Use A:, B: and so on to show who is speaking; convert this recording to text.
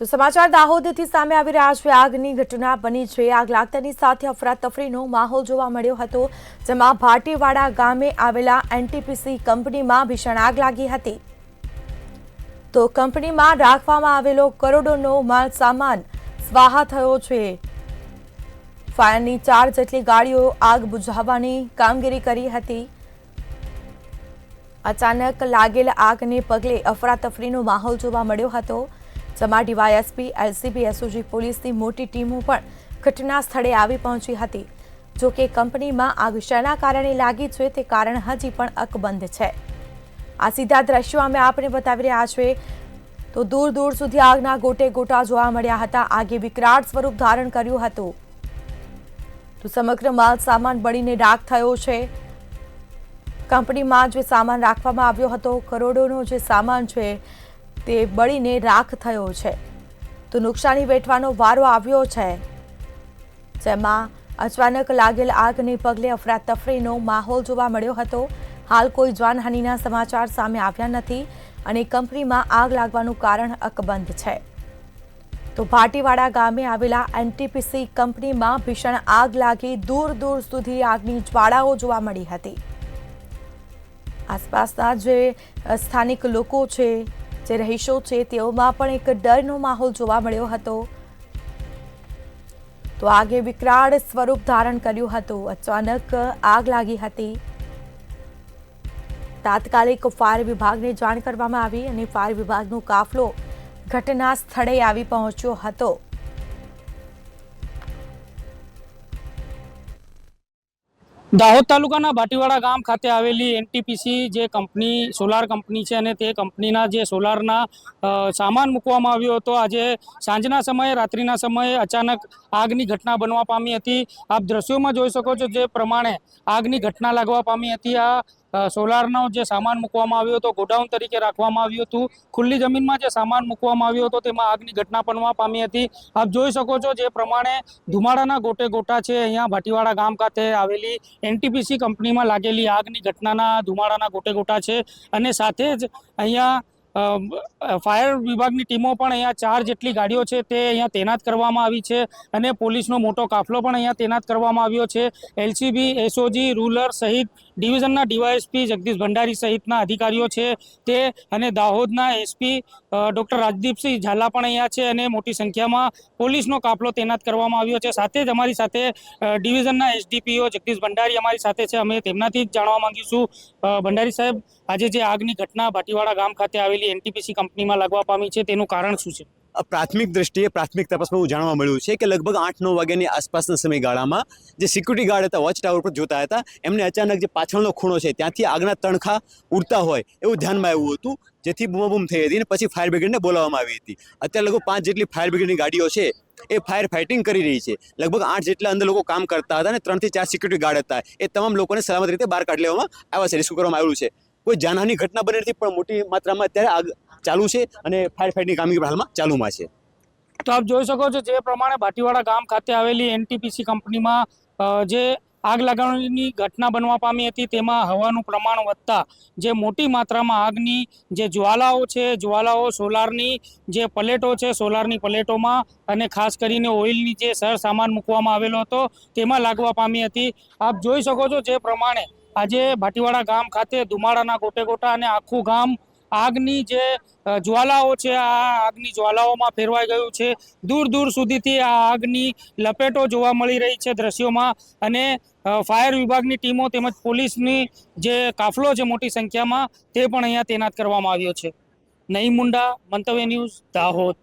A: તો સમાચાર દાહોદથી સામે આવી રહ્યા છે। આગની ઘટના બની છે। આગ લાગતાની સાથે અફરાતફરીનો માહોલ જોવા મળ્યો હતો, જેમાં ભાટીવાડા ગામે આવેલા એનટીપીસી કંપનીમાં ભીષણ આગ લાગી હતી। તો કંપનીમાં રાખવામાં આવેલો કરોડોનો માલ સામાન સ્વાહા થયો છે। ફાયરની 4 જેટલી ગાડીઓ આગ બુઝાવવાની કામગીરી કરી હતી। અચાનક લાગેલ આગને પગલે અફરાતફરીનો માહોલ જોવા મળ્યો હતો, જેમાં ડીવાયએસપી, એલસીબી, એસઓજી પોલીસની મોટી ટીમો પણ ઘટના સ્થળે આવી પહોંચી હતી। જો કે કંપનીમાં આગ શેના કારણે લાગી છે તે કારણ હજી પણ અકબંધ છે। આ સીધા દ્રશ્યો અમે આપને બતાવી રહ્યા છીએ। તો દૂર દૂર સુધી આગના ગોટે ગોટા જોવા મળ્યા હતા। આગે વિકરાળ સ્વરૂપ ધારણ કર્યું હતું। તો સમગ્ર માલ સામાન બળીને રાખ થયો છે। કંપનીમાં જે સામાન રાખવામાં આવ્યો હતો, કરોડોનો જે સામાન છે તે બળીને રાખ થયો છે। તો નુકસાની વેઠવાનો વારો આવ્યો છે, જેમાં અચાનક લાગેલ આગને પગલે અફરાતફરીનો માહોલ જોવા મળ્યો હતો। હાલ કોઈ જાનહાનિના સમાચાર સામે આવ્યા નથી અને કંપનીમાં આગ લાગવાનું કારણ અકબંધ છે। તો ભાટીવાડા ગામે આવેલા એનટીપીસી કંપનીમાં ભીષણ આગ લાગી દૂર દૂર સુધી આગની જ્વાળાઓ જોવા મળી હતી। આસપાસના જે સ્થાનિક લોકો છે, જે રહીશો છે, તેઓમાં પણ એક ડરનો માહોલ જોવા મળ્યો હતો। તો આગે વિકરાળ સ્વરૂપ ધારણ કર્યું હતું। અચાનક આગ લાગી હતી। તાત્કાલિક ફાયર વિભાગને જાણ કરવામાં આવી અને ફાયર વિભાગનો કાફલો ઘટના સ્થળે આવી પહોંચ્યો હતો।
B: દાહોદ તાલુકાના ભાટીવાડા ગામ ખાતે આવેલી એનટીપીસી જે કંપની સોલાર કંપની છે અને તે કંપનીના જે સોલારના સામાન મૂકવામાં આવ્યો હતો, આજે સાંજના સમયે, રાત્રિના સમયે અચાનક આગની ઘટના બનવા પામી હતી। આપ દ્રશ્યોમાં જોઈ શકો છો જે પ્રમાણે આગની ઘટના લાગવા પામી હતી। આ સોલારનો જે સામાન મૂકવામાં આવ્યો હતો, ગોડાઉન તરીકે રાખવામાં આવ્યું હતું। ખુલ્લી જમીનમાં જે સામાન મૂકવામાં આવ્યો હતો તેમાં આગની ઘટના બનવા પામી હતી। આપ જોઈ શકો છો જે પ્રમાણે ધુમાડાના ગોટે ગોટા છે। અહીંયા ભાટીવાડા ગામ ખાતે આવેલી એનટીપીસી કંપનીમાં લાગેલી આગની ઘટનાના ધુમાડાના ગોટે ગોટા છે અને સાથે જ અહીંયા ફાયર વિભાગની ટીમો પણ અહીંયા 4 જેટલી ગાડીઓ છે તે અહીંયા તૈનાત કરવામાં આવી છે અને પોલીસનો મોટો કાફલો પણ અહીંયા તૈનાત કરવામાં આવ્યો છે। એલસીબી, એસઓજી, રૂરલ સહિત ડિવિઝનના ડીવાયએસપી જગદીશ ભંડારી સહિતના અધિકારીઓ છે તે અને દાહોદના એસપી ડૉક્ટર રાજદીપસિંહ ઝાલા પણ અહીંયા છે અને મોટી સંખ્યામાં પોલીસનો કાફલો તૈનાત કરવામાં આવ્યો છે। સાથે જ અમારી સાથે ડિવિઝનના એસડીપીઓ જગદીશ ભંડારી અમારી સાથે છે। અમે તેમનાથી જ જાણવા માંગીશું, ભંડારી સાહેબ, આજે જે આગની ઘટના ભાટીવાડા ગામ ખાતે આવેલી એનટીપીસી કંપનીમાં લાગવા પામી છે તેનું કારણ શું છે?
C: પ્રાથમિક દ્રષ્ટિએ પ્રાથમિક તપાસમાં એવું જાણવા મળ્યું છે કે લગભગ 8-9 વાગ્યાની આસપાસના સમયગાળામાં જે સિક્યુરિટી ગાર્ડ હતા, વોચ ટાવર પર જોતા હતા, એમને અચાનક જે પાછળનો ખૂણો છે ત્યાંથી આગના તણખા ઉડતા હોય એવું ધ્યાનમાં આવ્યું હતું, જેથી બૂમાબૂમ થઈ હતી અને પછી ફાયર બ્રિગેડને બોલાવવામાં આવી હતી। અત્યારે લગભગ 5 જેટલી ફાયર બ્રિગેડની ગાડીઓ છે એ ફાયર ફાઇટિંગ કરી રહી છે। લગભગ 8 જેટલા અંદર લોકો કામ કરતા હતા અને 3 થી 4 સિક્યુરિટી ગાર્ડ હતા। એ તમામ લોકોને સલામત રીતે બહાર કાઢી લેવામાં આવ્યા છે, રેસ્ક્યુ કરવામાં આવ્યું છે। કોઈ જાનહાની ઘટના બની નથી, પણ મોટી માત્રામાં અત્યારે આગ ચાલુ છે અને ફાયર ફાઇટની કામગીરી હાલમાં ચાલુમાં છે।
B: તો આપ જોઈ શકો છો જે પ્રમાણે ભાટીવાડા ગામ ખાતે આવેલી એનટીપીસી કંપનીમાં જે આગ લાગવાની ઘટના બનવા પામી હતી તેમાં હવાનું પ્રમાણ વધતા જે મોટી માત્રામાં આગની જે જ્વાલાઓ છે, જ્વાલાઓ સોલારની જે પ્લેટો છે, સોલારની પ્લેટોમાં અને ખાસ કરીને ઓઇલની જે સર સામાન મૂકવામાં આવેલો હતો તેમાં લાગવા પામી હતી। આપ જોઈ શકો છો જે પ્રમાણે આજે ભાટીવાડા ગામ ખાતે ધુમાડાના ગોટે ગોટા અને આખું ગામ આગની જે જ્વાલાઓ છે આ આગની જ્વાલાઓમાં ફેરવાઈ ગયું છે। દૂર દૂર સુધીથી આ આગની લપેટો જોવા મળી રહી છે દ્રશ્યોમાં અને ફાયર વિભાગની ટીમો તેમજ પોલીસની જે કાફલો છે મોટી સંખ્યામાં તે પણ અહીંયા તૈનાત કરવામાં આવ્યો છે। નઈમ મુંડા, મંતવ્ય ન્યૂઝ, દાહોદ।